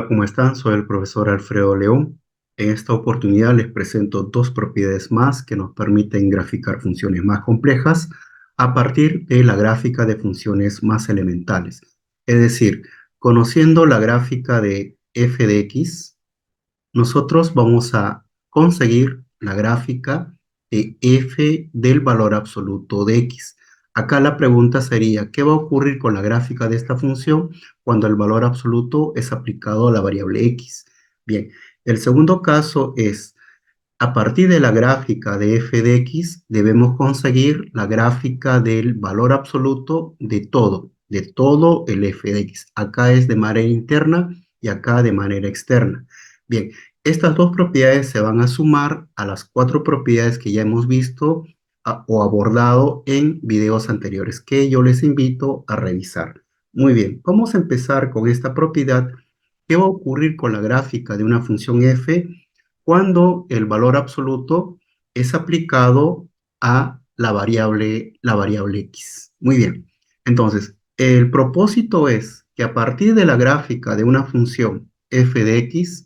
¿cómo están? Soy el profesor Alfredo León. En esta oportunidad les presento dos propiedades más que nos permiten graficar funciones más complejas a partir de la gráfica de funciones más elementales. Es decir, conociendo la gráfica de f de x, nosotros vamos a conseguir la gráfica de f del valor absoluto de x. Acá la pregunta sería, ¿qué va a ocurrir con la gráfica de esta función cuando el valor absoluto es aplicado a la variable x? Bien, el segundo caso es, a partir de la gráfica de f de x, debemos conseguir la gráfica del valor absoluto de todo el f de x. Acá es de manera interna y acá de manera externa. Bien, estas dos propiedades se van a sumar a las cuatro propiedades que ya hemos visto o abordado en videos anteriores, que yo les invito a revisar. Muy bien, vamos a empezar con esta propiedad. ¿Qué va a ocurrir con la gráfica de una función f cuando el valor absoluto es aplicado a la variable x? Muy bien. Entonces, el propósito es que a partir de la gráfica de una función f de x,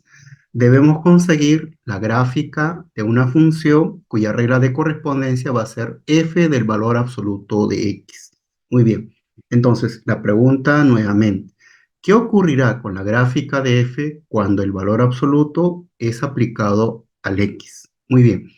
debemos conseguir la gráfica de una función cuya regla de correspondencia va a ser f del valor absoluto de x. Muy bien. Entonces, la pregunta nuevamente. ¿Qué ocurrirá con la gráfica de f cuando el valor absoluto es aplicado al x? Muy bien,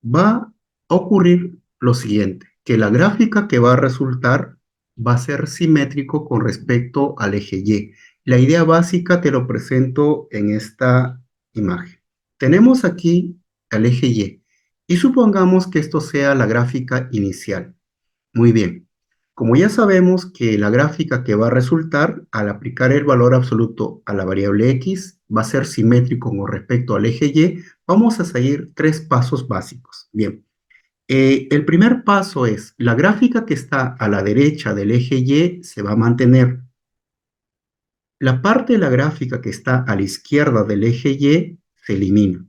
va a ocurrir lo siguiente, que la gráfica que va a resultar va a ser simétrico con respecto al eje y. La idea básica te lo presento en esta imagen. Tenemos aquí el eje y supongamos que esto sea la gráfica inicial. Muy bien. Como ya sabemos que la gráfica que va a resultar al aplicar el valor absoluto a la variable x va a ser simétrico con respecto al eje y, vamos a seguir tres pasos básicos. Bien, el primer paso es la gráfica que está a la derecha del eje y se va a mantener. La parte de la gráfica que está a la izquierda del eje y se elimina.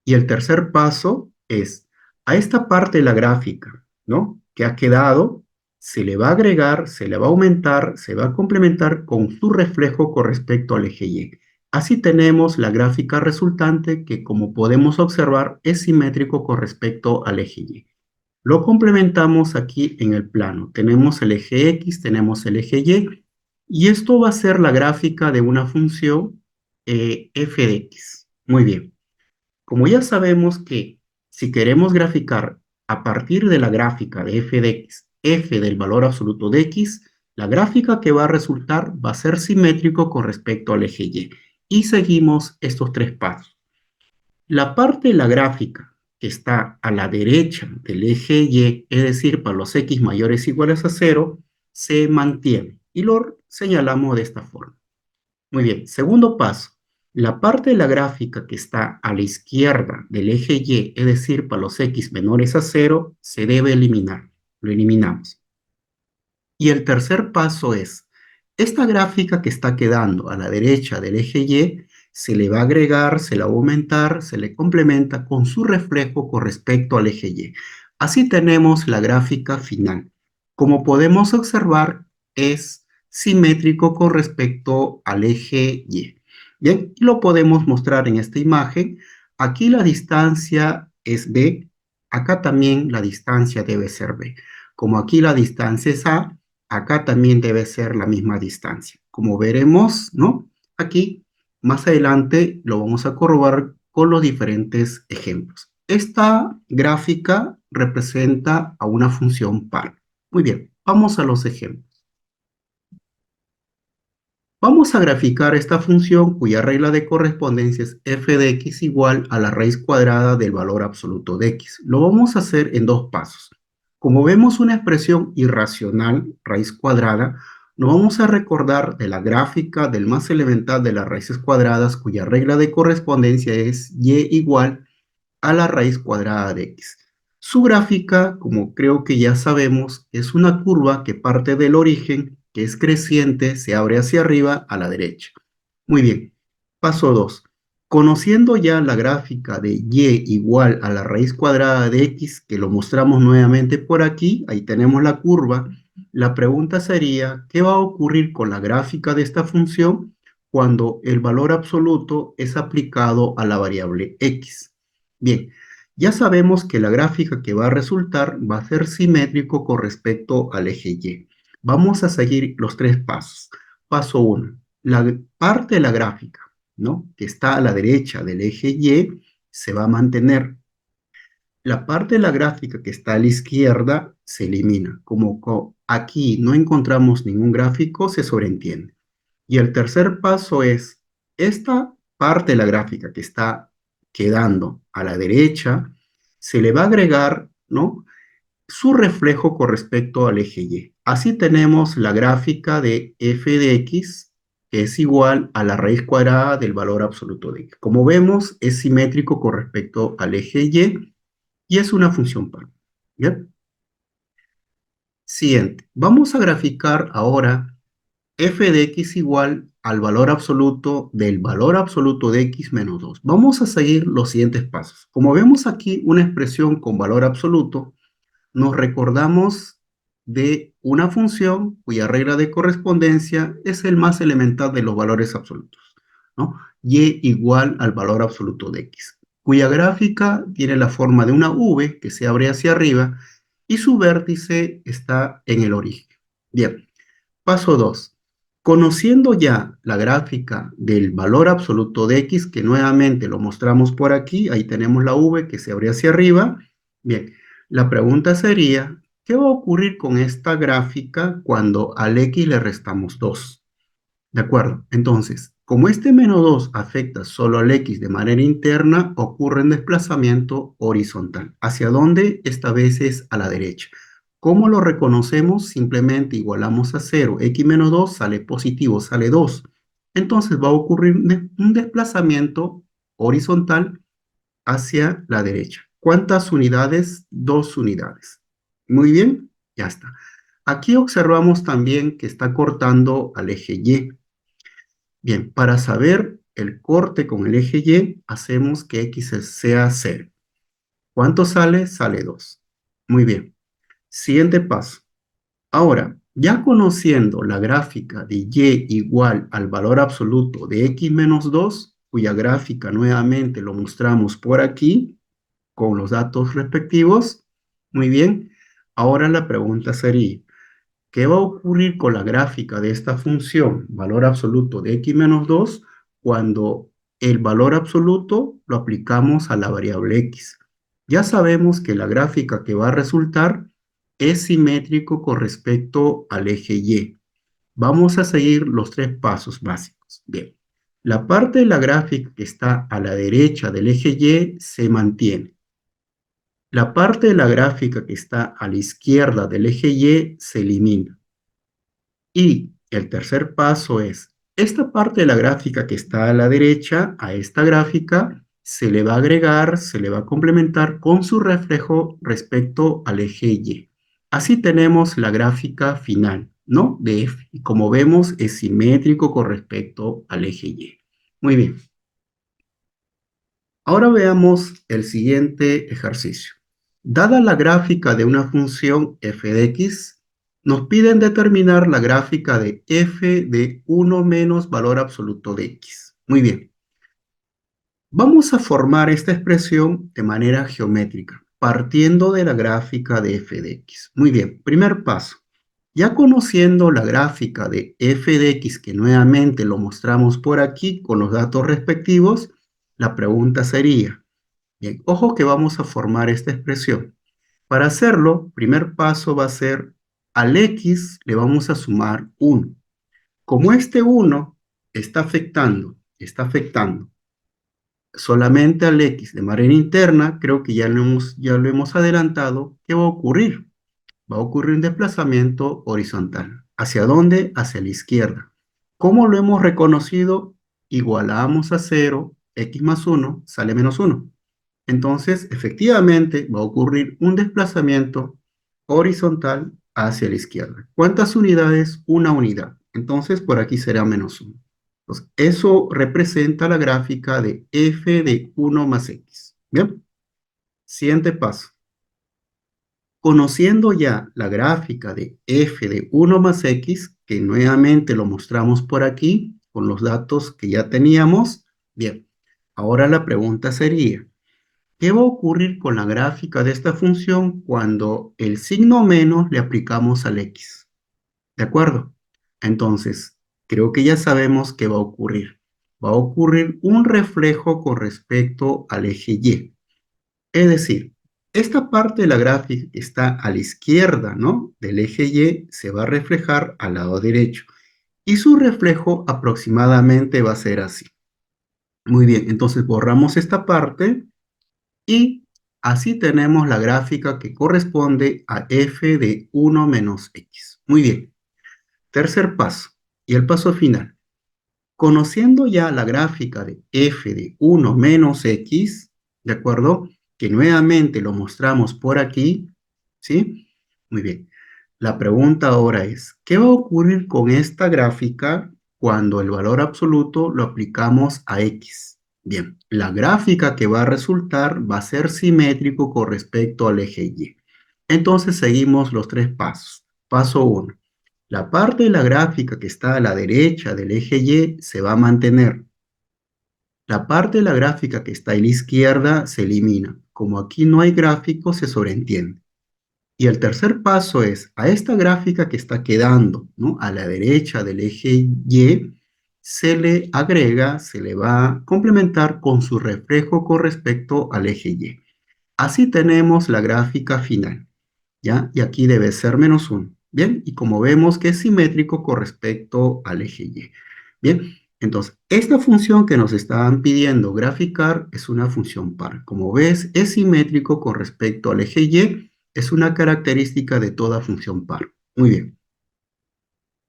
Y el tercer paso es a esta parte de la gráfica, ¿no?, que ha quedado, se le va a agregar, se le va a aumentar, se va a complementar con su reflejo con respecto al eje y. Así tenemos la gráfica resultante que, como podemos observar, es simétrico con respecto al eje y. Lo complementamos aquí en el plano. Tenemos el eje x, tenemos el eje y esto va a ser la gráfica de una función f de x. Muy bien. Como ya sabemos que si queremos graficar a partir de la gráfica de f de x, f del valor absoluto de x, la gráfica que va a resultar va a ser simétrico con respecto al eje y. Y seguimos estos tres pasos. La parte de la gráfica que está a la derecha del eje y, es decir, para los x mayores o iguales a 0, se mantiene. Y lo señalamos de esta forma. Muy bien, segundo paso. La parte de la gráfica que está a la izquierda del eje y, es decir, para los x menores a 0, se debe eliminar. Lo eliminamos. Y el tercer paso es, esta gráfica que está quedando a la derecha del eje y, se le va a agregar, se la va a aumentar, se le complementa con su reflejo con respecto al eje y. Así tenemos la gráfica final. Como podemos observar, es simétrico con respecto al eje y. Bien, y lo podemos mostrar en esta imagen. Aquí la distancia es b, acá también la distancia debe ser b. Como aquí la distancia es a, acá también debe ser la misma distancia. Como veremos, ¿no?, aquí más adelante lo vamos a corroborar con los diferentes ejemplos. Esta gráfica representa a una función par. Muy bien, vamos a los ejemplos. Vamos a graficar esta función cuya regla de correspondencia es f de x igual a la raíz cuadrada del valor absoluto de x. Lo vamos a hacer en dos pasos. Como vemos una expresión irracional, raíz cuadrada, nos vamos a recordar de la gráfica del más elemental de las raíces cuadradas cuya regla de correspondencia es y igual a la raíz cuadrada de x. Su gráfica, como creo que ya sabemos, es una curva que parte del origen, que es creciente, se abre hacia arriba a la derecha. Muy bien. Paso 2. Conociendo ya la gráfica de y igual a la raíz cuadrada de x, que lo mostramos nuevamente por aquí, ahí tenemos la curva, la pregunta sería, ¿qué va a ocurrir con la gráfica de esta función cuando el valor absoluto es aplicado a la variable x. Bien, ya sabemos que la gráfica que va a resultar va a ser simétrico con respecto al eje y. Vamos a seguir los tres pasos. Paso 1. La parte de la gráfica, ¿no?, que está a la derecha del eje y se va a mantener. La parte de la gráfica que está a la izquierda se elimina. Como aquí no encontramos ningún gráfico, se sobreentiende. Y el tercer paso es, esta parte de la gráfica que está quedando a la derecha, se le va a agregar, ¿no?, su reflejo con respecto al eje y. Así tenemos la gráfica de f de x, que es igual a la raíz cuadrada del valor absoluto de x. Como vemos, es simétrico con respecto al eje y es una función par. ¿Bien? Siguiente. Vamos a graficar ahora f de x igual al valor absoluto del valor absoluto de x menos 2. Vamos a seguir los siguientes pasos. Como vemos aquí una expresión con valor absoluto, nos recordamos de una función cuya regla de correspondencia es el más elemental de los valores absolutos, ¿no? Y igual al valor absoluto de x, cuya gráfica tiene la forma de una V que se abre hacia arriba y su vértice está en el origen. Bien, paso 2. Conociendo ya la gráfica del valor absoluto de x, que nuevamente lo mostramos por aquí, ahí tenemos la V que se abre hacia arriba. Bien, la pregunta sería, ¿qué va a ocurrir con esta gráfica cuando al x le restamos 2? ¿De acuerdo? Entonces, como este menos 2 afecta solo al x de manera interna, ocurre un desplazamiento horizontal. ¿Hacia dónde? Esta vez es a la derecha. ¿Cómo lo reconocemos? Simplemente igualamos a 0. X menos 2 sale positivo, sale 2. Entonces va a ocurrir un desplazamiento horizontal hacia la derecha. ¿Cuántas unidades? 2 unidades. Muy bien, ya está. Aquí observamos también que está cortando al eje Y. Bien, para saber el corte con el eje Y, hacemos que x sea 0. ¿Cuánto sale? Sale 2. Muy bien. Siguiente paso. Ahora, ya conociendo la gráfica de y igual al valor absoluto de x menos 2, cuya gráfica nuevamente lo mostramos por aquí, con los datos respectivos, muy bien. Ahora la pregunta sería, ¿qué va a ocurrir con la gráfica de esta función, valor absoluto de x menos 2, cuando el valor absoluto lo aplicamos a la variable x? Ya sabemos que la gráfica que va a resultar es simétrico con respecto al eje y. Vamos a seguir los tres pasos básicos. Bien, la parte de la gráfica que está a la derecha del eje y se mantiene. La parte de la gráfica que está a la izquierda del eje y se elimina. Y el tercer paso es, esta parte de la gráfica que está a la derecha, a esta gráfica, se le va a agregar, se le va a complementar con su reflejo respecto al eje Y. Así tenemos la gráfica final, ¿no?, de f. Y como vemos, es simétrico con respecto al eje Y. Muy bien. Ahora veamos el siguiente ejercicio. Dada la gráfica de una función f de x, nos piden determinar la gráfica de f de 1 menos valor absoluto de x. Muy bien. Vamos a formar esta expresión de manera geométrica, partiendo de la gráfica de f de x. Muy bien, primer paso. Ya conociendo la gráfica de f de x, que nuevamente lo mostramos por aquí con los datos respectivos, la pregunta sería, bien, ojo que vamos a formar esta expresión. Para hacerlo, primer paso va a ser, al x le vamos a sumar 1. Como este 1 está afectando solamente al x de manera interna, creo que ya lo hemos adelantado, ¿qué va a ocurrir? Va a ocurrir un desplazamiento horizontal. ¿Hacia dónde? Hacia la izquierda. ¿Cómo lo hemos reconocido? Igualamos a 0, x más 1 sale menos 1. Entonces, efectivamente, va a ocurrir un desplazamiento horizontal hacia la izquierda. ¿Cuántas unidades? Una unidad. Entonces, por aquí será menos 1. Entonces, eso representa la gráfica de f de 1 más x. Bien. Siguiente paso. Conociendo ya la gráfica de f de 1 más x, que nuevamente lo mostramos por aquí, con los datos que ya teníamos. Bien, ahora la pregunta sería, ¿qué va a ocurrir con la gráfica de esta función cuando el signo menos le aplicamos al x? ¿De acuerdo? Entonces, creo que ya sabemos qué va a ocurrir. Va a ocurrir un reflejo con respecto al eje Y. Es decir, esta parte de la gráfica que está a la izquierda, ¿no?, del eje Y se va a reflejar al lado derecho. Y su reflejo aproximadamente va a ser así. Muy bien, entonces borramos esta parte y así tenemos la gráfica que corresponde a f de 1 menos x. Muy bien. Tercer paso y el paso final. Conociendo ya la gráfica de f de 1 menos x, ¿de acuerdo? Que nuevamente lo mostramos por aquí, ¿sí? Muy bien. La pregunta ahora es, ¿qué va a ocurrir con esta gráfica cuando el valor absoluto lo aplicamos a x? Bien, la gráfica que va a resultar va a ser simétrico con respecto al eje y. Entonces seguimos los tres pasos. Paso 1. La parte de la gráfica que está a la derecha del eje Y se va a mantener. La parte de la gráfica que está a la izquierda se elimina. Como aquí no hay gráfico, se sobreentiende. Y el tercer paso es, a esta gráfica que está quedando, ¿no?, a la derecha del eje Y, se le agrega, se le va a complementar con su reflejo con respecto al eje Y. Así tenemos la gráfica final. ¿Ya? Y aquí debe ser menos 1. Bien, y como vemos que es simétrico con respecto al eje Y. Bien, entonces, esta función que nos estaban pidiendo graficar es una función par. Como ves, es simétrico con respecto al eje Y, es una característica de toda función par. Muy bien.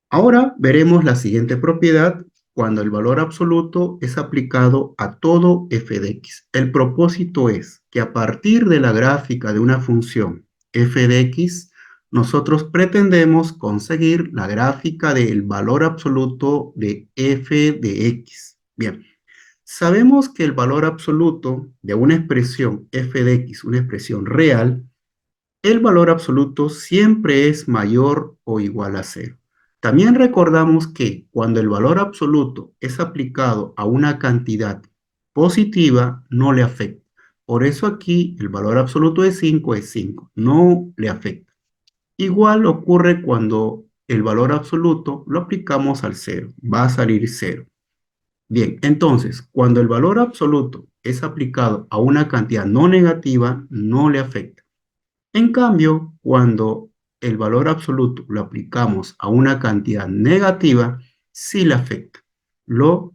Ahora veremos la siguiente propiedad cuando el valor absoluto es aplicado a todo f de x. El propósito es que a partir de la gráfica de una función f de x, nosotros pretendemos conseguir la gráfica del valor absoluto de f de x. Bien, sabemos que el valor absoluto de una expresión f de x, una expresión real, el valor absoluto siempre es mayor o igual a cero. También recordamos que cuando el valor absoluto es aplicado a una cantidad positiva, no le afecta. Por eso aquí el valor absoluto de 5 es 5, no le afecta. Igual ocurre cuando el valor absoluto lo aplicamos al cero, va a salir cero. Bien, entonces, cuando el valor absoluto es aplicado a una cantidad no negativa, no le afecta. En cambio, cuando el valor absoluto lo aplicamos a una cantidad negativa, sí le afecta. Lo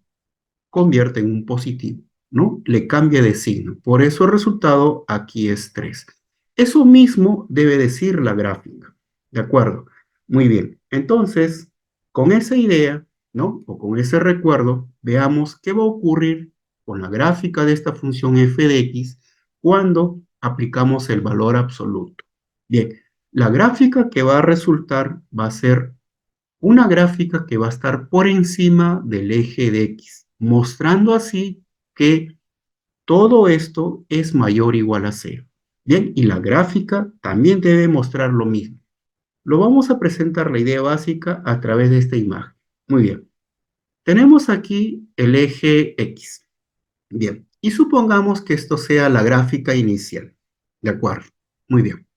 convierte en un positivo, ¿no? Le cambia de signo. Por eso el resultado aquí es 3. Eso mismo debe decir la gráfica. ¿De acuerdo? Muy bien. Entonces, con esa idea, ¿no?, o con ese recuerdo, veamos qué va a ocurrir con la gráfica de esta función f de x cuando aplicamos el valor absoluto. Bien, la gráfica que va a resultar va a ser una gráfica que va a estar por encima del eje de x, mostrando así que todo esto es mayor o igual a cero. Bien, y la gráfica también debe mostrar lo mismo. Lo vamos a presentar la idea básica a través de esta imagen. Muy bien. Tenemos aquí el eje x. Bien, y supongamos que esto sea la gráfica inicial. ¿De acuerdo? Muy bien.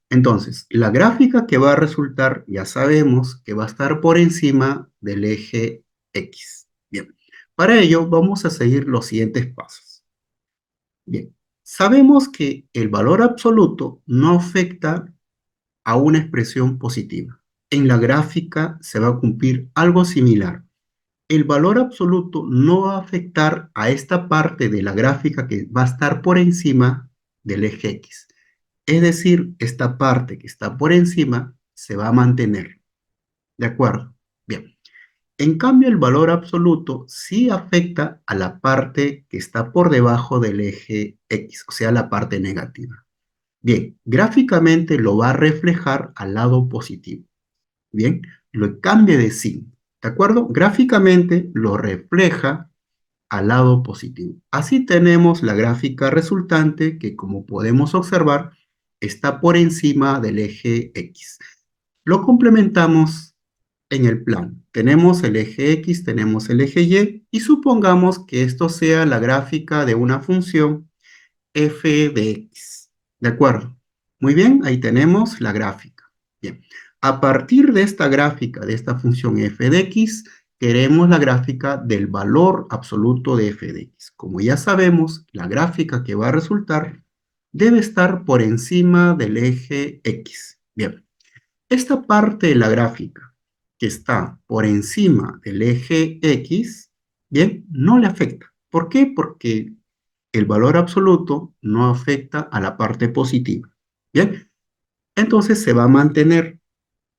Entonces, la gráfica que va a resultar, ya sabemos que va a estar por encima del eje X. Bien, para ello vamos a seguir los siguientes pasos. Bien, sabemos que el valor absoluto no afecta a una expresión positiva. En la gráfica se va a cumplir algo similar. El valor absoluto no va a afectar a esta parte de la gráfica que va a estar por encima del eje X. Es decir, esta parte que está por encima se va a mantener. ¿De acuerdo? Bien. En cambio, el valor absoluto sí afecta a la parte que está por debajo del eje X, o sea, la parte negativa. Bien, gráficamente lo va a reflejar al lado positivo. Bien, lo cambia de signo. ¿De acuerdo? Gráficamente lo refleja al lado positivo. Así tenemos la gráfica resultante que, como podemos observar, está por encima del eje X. Lo complementamos en el plano. Tenemos el eje X, tenemos el eje Y supongamos que esto sea la gráfica de una función f de X. ¿De acuerdo? Muy bien, ahí tenemos la gráfica. Bien, a partir de esta gráfica, de esta función f de X, queremos la gráfica del valor absoluto de f de X. Como ya sabemos, la gráfica que va a resultar debe estar por encima del eje X. Bien, esta parte de la gráfica que está por encima del eje X, bien, no le afecta. ¿Por qué? Porque el valor absoluto no afecta a la parte positiva. Bien, entonces se va a mantener,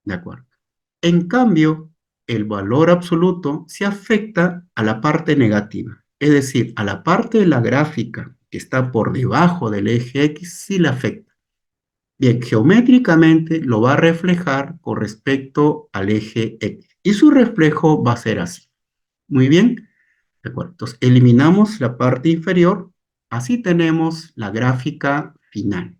¿de acuerdo? En cambio, el valor absoluto se afecta a la parte negativa, es decir, a la parte de la gráfica que está por debajo del eje X sí le afecta. Bien, geométricamente lo va a reflejar con respecto al eje X y su reflejo va a ser así. Muy bien, de acuerdo. Entonces, eliminamos la parte inferior, así tenemos la gráfica final.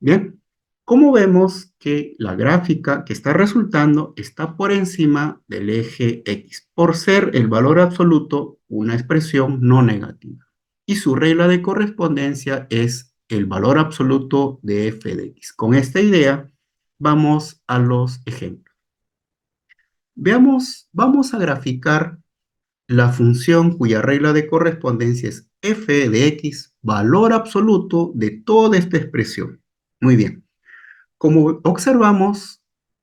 Bien, como vemos que la gráfica que está resultando está por encima del eje X, por ser el valor absoluto una expresión no negativa. Y su regla de correspondencia es el valor absoluto de f de X. Con esta idea, vamos a los ejemplos. Veamos, vamos a graficar la función cuya regla de correspondencia es f de X, valor absoluto de toda esta expresión. Muy bien. Como observamos,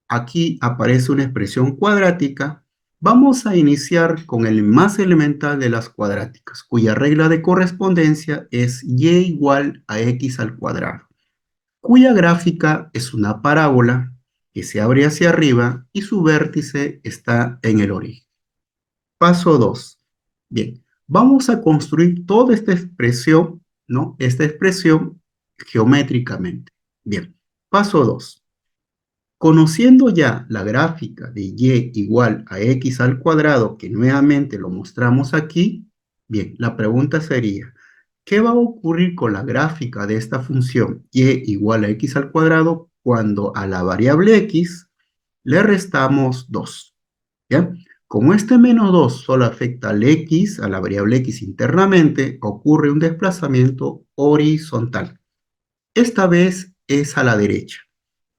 aquí aparece una expresión cuadrática. Vamos a iniciar con el más elemental de las cuadráticas, cuya regla de correspondencia es y igual a x al cuadrado, cuya gráfica es una parábola que se abre hacia arriba y su vértice está en el origen. Paso 2. Bien, vamos a construir toda esta expresión, ¿no? Esta expresión geométricamente. Bien, paso 2. Conociendo ya la gráfica de y igual a x al cuadrado, que nuevamente lo mostramos aquí, bien, la pregunta sería, ¿qué va a ocurrir con la gráfica de esta función y igual a x al cuadrado cuando a la variable x le restamos 2? ¿Ya? Como este menos 2 solo afecta al x, a la variable x internamente, ocurre un desplazamiento horizontal. Esta vez es a la derecha.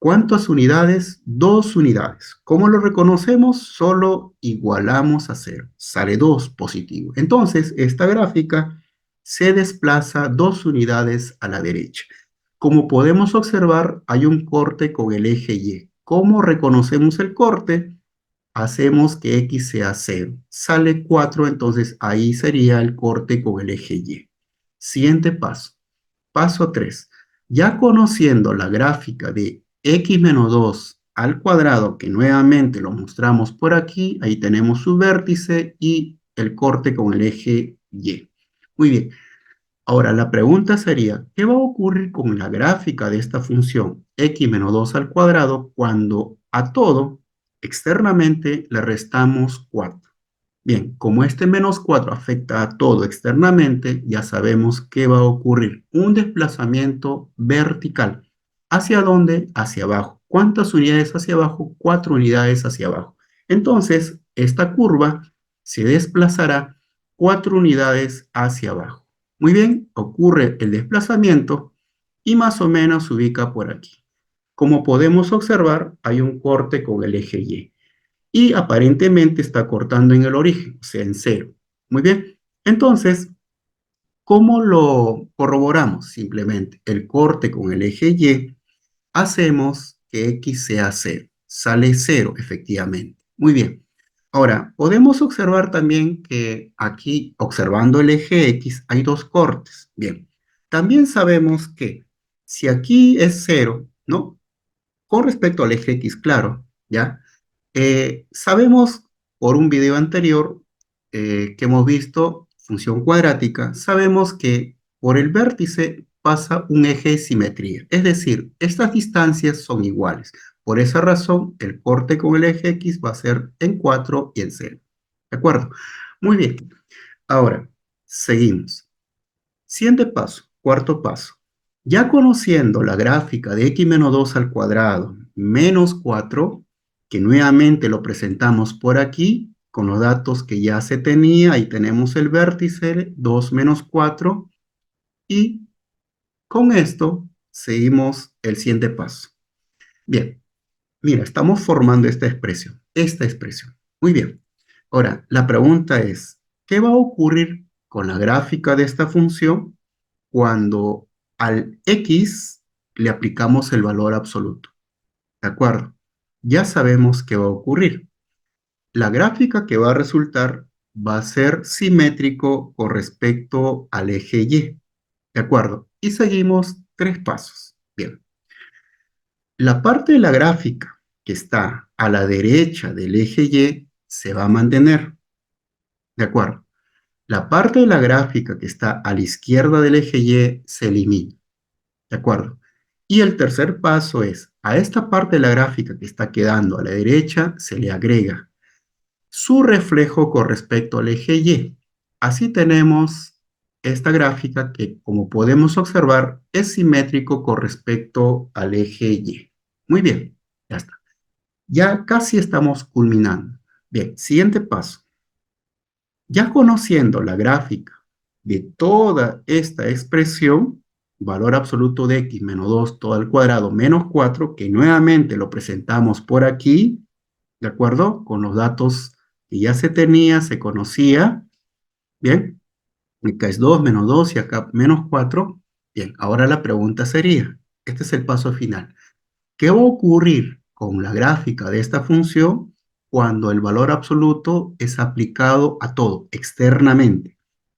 ¿Cuántas unidades? 2 unidades. ¿Cómo lo reconocemos? Solo igualamos a 0. Sale 2 positivo. Entonces, esta gráfica se desplaza 2 unidades a la derecha. Como podemos observar, hay un corte con el eje Y. ¿Cómo reconocemos el corte? Hacemos que x sea 0. Sale 4, entonces ahí sería el corte con el eje Y. Siguiente paso. Paso 3. Ya conociendo la gráfica de x menos 2 al cuadrado, que nuevamente lo mostramos por aquí, ahí tenemos su vértice y el corte con el eje Y. Muy bien. Ahora la pregunta sería, ¿qué va a ocurrir con la gráfica de esta función x menos 2 al cuadrado cuando a todo externamente le restamos 4? Bien, como este menos 4 afecta a todo externamente, ya sabemos que va a ocurrir un desplazamiento vertical. ¿Hacia dónde? Hacia abajo. ¿Cuántas unidades hacia abajo? 4 unidades hacia abajo. Entonces, esta curva se desplazará 4 unidades hacia abajo. Muy bien, ocurre el desplazamiento y más o menos se ubica por aquí. Como podemos observar, hay un corte con el eje Y y aparentemente está cortando en el origen, o sea, en 0. Muy bien. Entonces, ¿cómo lo corroboramos? Simplemente el corte con el eje Y, hacemos que x sea 0. Sale 0, efectivamente. Muy bien. Ahora, podemos observar también que aquí, observando el eje X, hay dos cortes. Bien. También sabemos que si aquí es 0, ¿no? Con respecto al eje X, claro, ¿ya? Sabemos por un video anterior que hemos visto función cuadrática, sabemos que por el vértice pasa un eje de simetría, es decir, estas distancias son iguales. Por esa razón, el corte con el eje X va a ser en 4 y en 0. ¿De acuerdo? Muy bien. Ahora, seguimos. Siguiente paso, cuarto paso. Ya conociendo la gráfica de x menos 2 al cuadrado menos 4, que nuevamente lo presentamos por aquí con los datos que ya se tenía. Ahí tenemos el vértice 2 menos 4 y con esto seguimos el siguiente paso. Bien, mira, estamos formando esta expresión, esta expresión. Muy bien. Ahora, la pregunta es, ¿qué va a ocurrir con la gráfica de esta función cuando al x le aplicamos el valor absoluto? ¿De acuerdo? Ya sabemos qué va a ocurrir. La gráfica que va a resultar va a ser simétrico con respecto al eje Y. ¿De acuerdo? Y seguimos tres pasos. Bien. La parte de la gráfica que está a la derecha del eje Y se va a mantener. ¿De acuerdo? La parte de la gráfica que está a la izquierda del eje Y se elimina. ¿De acuerdo? Y el tercer paso es, a esta parte de la gráfica que está quedando a la derecha se le agrega su reflejo con respecto al eje Y. Así tenemos esta gráfica que, como podemos observar, es simétrico con respecto al eje Y. Muy bien, ya está. Ya casi estamos culminando. Bien, siguiente paso. Ya conociendo la gráfica de toda esta expresión, valor absoluto de x menos 2 todo al cuadrado menos 4, que nuevamente lo presentamos por aquí, ¿de acuerdo? Con los datos que ya se tenía, se conocía. Bien, acá es 2 menos 2 y acá menos 4. Bien, ahora la pregunta sería, este es el paso final. ¿Qué va a ocurrir con la gráfica de esta función cuando el valor absoluto es aplicado a todo externamente?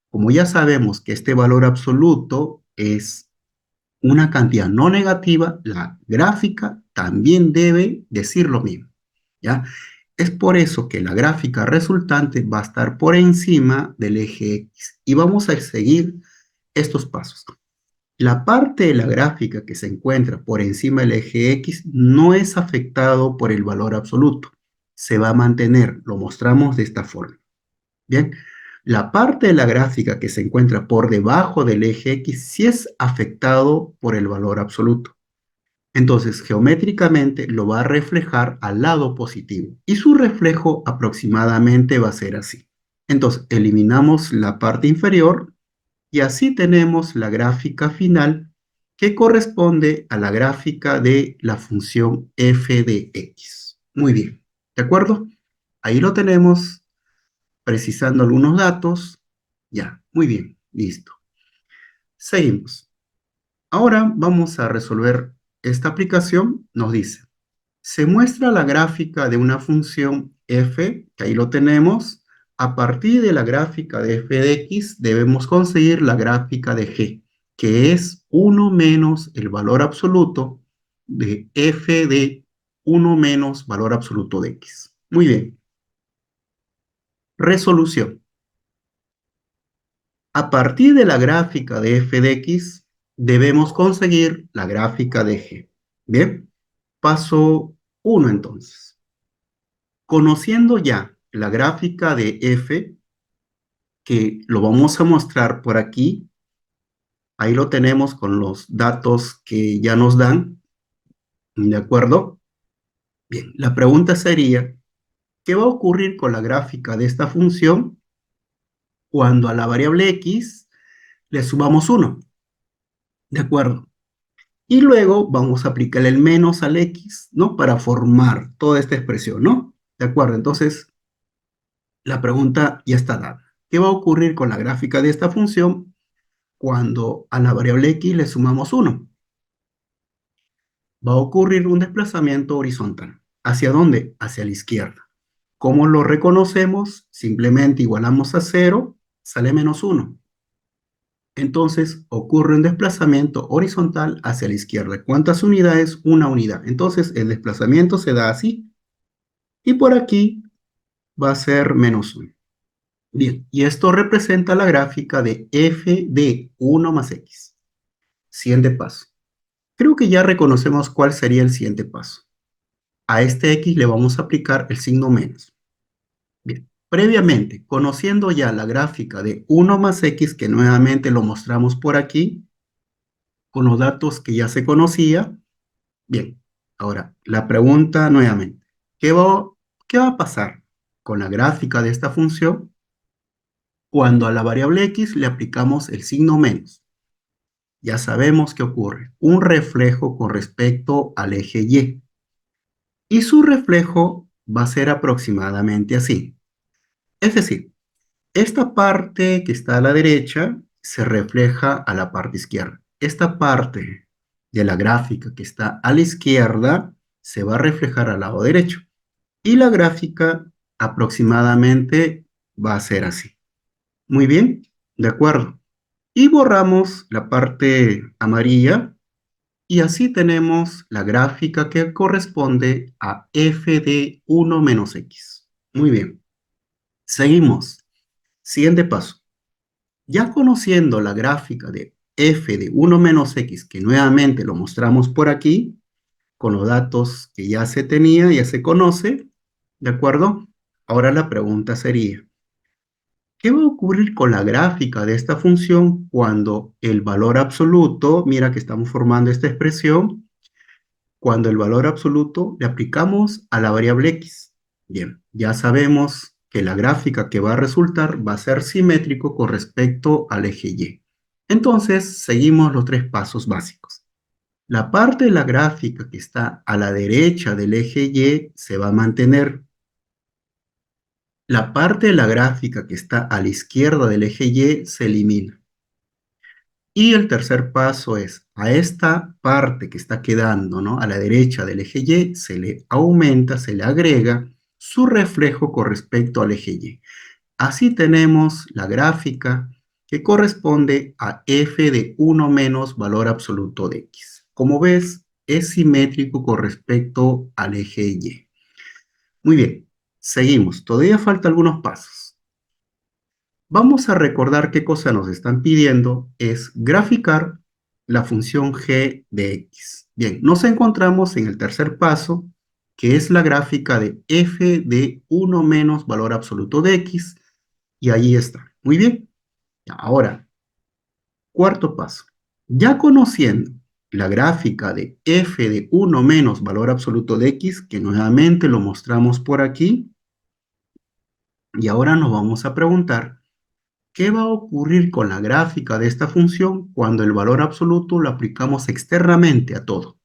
Como ya sabemos que este valor absoluto es una cantidad no negativa, la gráfica también debe decir lo mismo, ¿ya? Es por eso que la gráfica resultante va a estar por encima del eje X y vamos a seguir estos pasos. La parte de la gráfica que se encuentra por encima del eje X no es afectado por el valor absoluto. Se va a mantener, lo mostramos de esta forma. Bien, la parte de la gráfica que se encuentra por debajo del eje X sí es afectado por el valor absoluto. Entonces, geométricamente lo va a reflejar al lado positivo y su reflejo aproximadamente va a ser así. Entonces, eliminamos la parte inferior y así tenemos la gráfica final que corresponde a la gráfica de la función f de x. Muy bien, ¿de acuerdo? Ahí lo tenemos, precisando algunos datos. Ya, muy bien, listo. Seguimos. Ahora vamos a resolver esta aplicación. Nos dice, se muestra la gráfica de una función f, que ahí lo tenemos. A partir de la gráfica de f de x, debemos conseguir la gráfica de g, que es 1 menos el valor absoluto de f de 1 menos valor absoluto de x. Muy bien. Resolución. A partir de la gráfica de f de x, debemos conseguir la gráfica de g. Bien, paso 1 entonces. Conociendo ya la gráfica de f, que lo vamos a mostrar por aquí, ahí lo tenemos con los datos que ya nos dan, ¿de acuerdo? Bien, la pregunta sería, ¿qué va a ocurrir con la gráfica de esta función cuando a la variable x le sumamos 1? ¿De acuerdo? Y luego vamos a aplicar el menos al x, ¿no? Para formar toda esta expresión, ¿no? ¿De acuerdo? Entonces, la pregunta ya está dada. ¿Qué va a ocurrir con la gráfica de esta función cuando a la variable x le sumamos 1? Va a ocurrir un desplazamiento horizontal. ¿Hacia dónde? Hacia la izquierda. ¿Cómo lo reconocemos? Simplemente igualamos a 0, sale menos 1. Entonces ocurre un desplazamiento horizontal hacia la izquierda. ¿Cuántas unidades? Una unidad. Entonces el desplazamiento se da así. Y por aquí va a ser menos 1. Bien, y esto representa la gráfica de f de 1 más x. Siguiente paso. Creo que ya reconocemos cuál sería el siguiente paso. A este x le vamos a aplicar el signo menos. Bien, previamente, conociendo ya la gráfica de 1 más x, que nuevamente lo mostramos por aquí, con los datos que ya se conocía. Bien, ahora, la pregunta nuevamente. ¿Qué va, qué va a pasar con la gráfica de esta función cuando a la variable x le aplicamos el signo menos? Ya sabemos qué ocurre. Un reflejo con respecto al eje y. Y su reflejo va a ser aproximadamente así. Es decir, esta parte que está a la derecha se refleja a la parte izquierda. Esta parte de la gráfica que está a la izquierda se va a reflejar al lado derecho. Y la gráfica aproximadamente va a ser así. Muy bien, de acuerdo. Y borramos la parte amarilla y así tenemos la gráfica que corresponde a f de 1 menos x. Muy bien, seguimos. Siguiente paso. Ya conociendo la gráfica de f de 1 menos x, que nuevamente lo mostramos por aquí, con los datos que ya se tenía, ya se conoce, ¿de acuerdo? Ahora la pregunta sería, ¿qué va a ocurrir con la gráfica de esta función cuando el valor absoluto, mira que estamos formando esta expresión, cuando el valor absoluto le aplicamos a la variable x? Bien, ya sabemos que la gráfica que va a resultar va a ser simétrico con respecto al eje y. Entonces, seguimos los tres pasos básicos. La parte de la gráfica que está a la derecha del eje y se va a mantener. La parte de la gráfica que está a la izquierda del eje y se elimina. Y el tercer paso es, a esta parte que está quedando, ¿no?, a la derecha del eje y, se le aumenta, se le agrega su reflejo con respecto al eje y. Así tenemos la gráfica que corresponde a f de 1 menos valor absoluto de x. Como ves, es simétrico con respecto al eje y. Muy bien, seguimos. Todavía faltan algunos pasos. Vamos a recordar qué cosa nos están pidiendo, es graficar la función g de x. Bien, nos encontramos en el tercer paso, que es la gráfica de f de 1 menos valor absoluto de x, y ahí está. Muy bien. Ahora, cuarto paso. Ya conociendo la gráfica de f de 1 menos valor absoluto de x, que nuevamente lo mostramos por aquí, y ahora nos vamos a preguntar, ¿qué va a ocurrir con la gráfica de esta función cuando el valor absoluto lo aplicamos externamente a todo?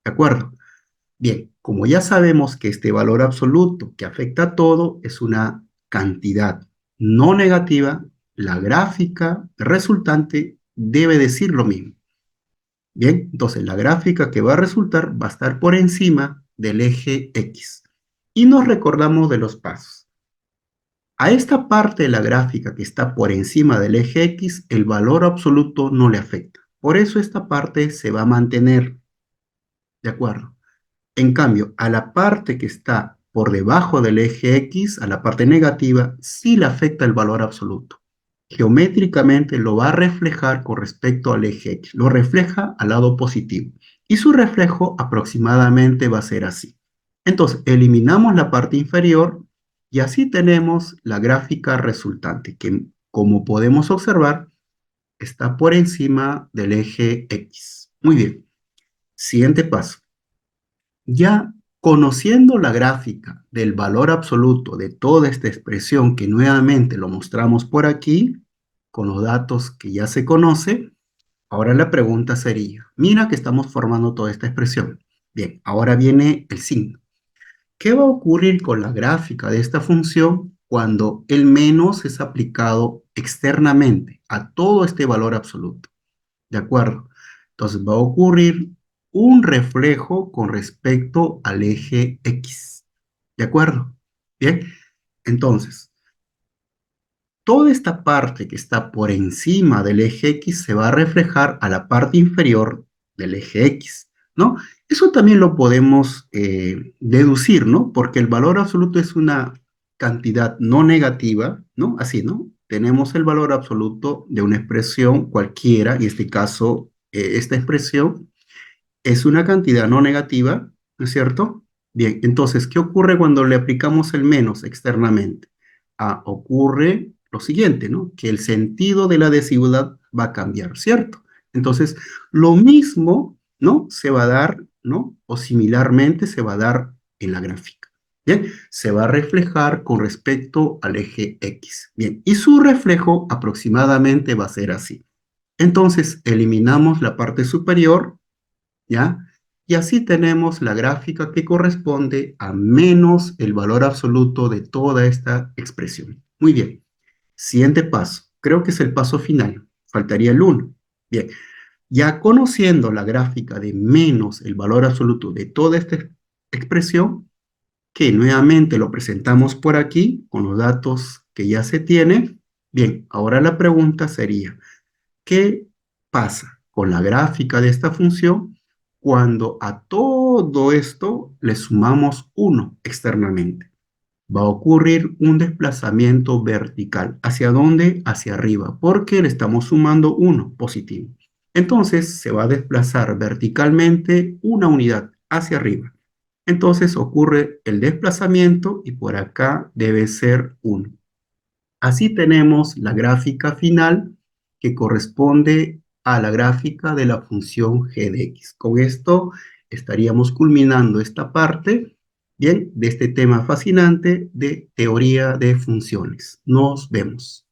¿De acuerdo? Bien, como ya sabemos que este valor absoluto que afecta a todo es una cantidad no negativa, la gráfica resultante debe decir lo mismo. Bien, entonces la gráfica que va a resultar va a estar por encima del eje X. Y nos recordamos de los pasos. A esta parte de la gráfica que está por encima del eje X, el valor absoluto no le afecta. Por eso esta parte se va a mantener. ¿De acuerdo? En cambio, a la parte que está por debajo del eje X, a la parte negativa, sí le afecta el valor absoluto. Geométricamente lo va a reflejar con respecto al eje X. Lo refleja al lado positivo. Y su reflejo aproximadamente va a ser así. Entonces, eliminamos la parte inferior y así tenemos la gráfica resultante, que como podemos observar, está por encima del eje X. Muy bien. Siguiente paso. Ya conociendo la gráfica del valor absoluto de toda esta expresión, que nuevamente lo mostramos por aquí, con los datos que ya se conoce, ahora la pregunta sería, mira que estamos formando toda esta expresión. Bien, ahora viene el signo. ¿Qué va a ocurrir con la gráfica de esta función cuando el menos es aplicado externamente a todo este valor absoluto? ¿De acuerdo? Entonces va a ocurrir un reflejo con respecto al eje X. ¿De acuerdo? Bien, entonces, toda esta parte que está por encima del eje X se va a reflejar a la parte inferior del eje X, ¿no? Eso también lo podemos deducir, ¿no? Porque el valor absoluto es una cantidad no negativa, ¿no? Así, ¿no? Tenemos el valor absoluto de una expresión cualquiera, y en este caso, esta expresión es una cantidad no negativa, ¿no es cierto? Bien, entonces, ¿qué ocurre cuando le aplicamos el menos externamente? Ocurre lo siguiente, ¿no? Que el sentido de la desigualdad va a cambiar, ¿cierto? Entonces, lo mismo, ¿no? Se va a dar, ¿no? O similarmente se va a dar en la gráfica. Bien, se va a reflejar con respecto al eje X. Bien, y su reflejo aproximadamente va a ser así. Entonces, eliminamos la parte superior, ¿ya? Y así tenemos la gráfica que corresponde a menos el valor absoluto de toda esta expresión. Muy bien. Siguiente paso. Creo que es el paso final. Faltaría el 1. Bien. Ya conociendo la gráfica de menos el valor absoluto de toda esta expresión, que nuevamente lo presentamos por aquí con los datos que ya se tienen. Bien, ahora la pregunta sería, ¿qué pasa con la gráfica de esta función cuando a todo esto le sumamos 1 externamente? Va a ocurrir un desplazamiento vertical. ¿Hacia dónde? Hacia arriba, porque le estamos sumando 1 positivo. Entonces se va a desplazar verticalmente una unidad hacia arriba. Entonces ocurre el desplazamiento y por acá debe ser 1. Así tenemos la gráfica final que corresponde a la gráfica de la función g de x. Con esto estaríamos culminando esta parte, bien, de este tema fascinante de teoría de funciones. Nos vemos.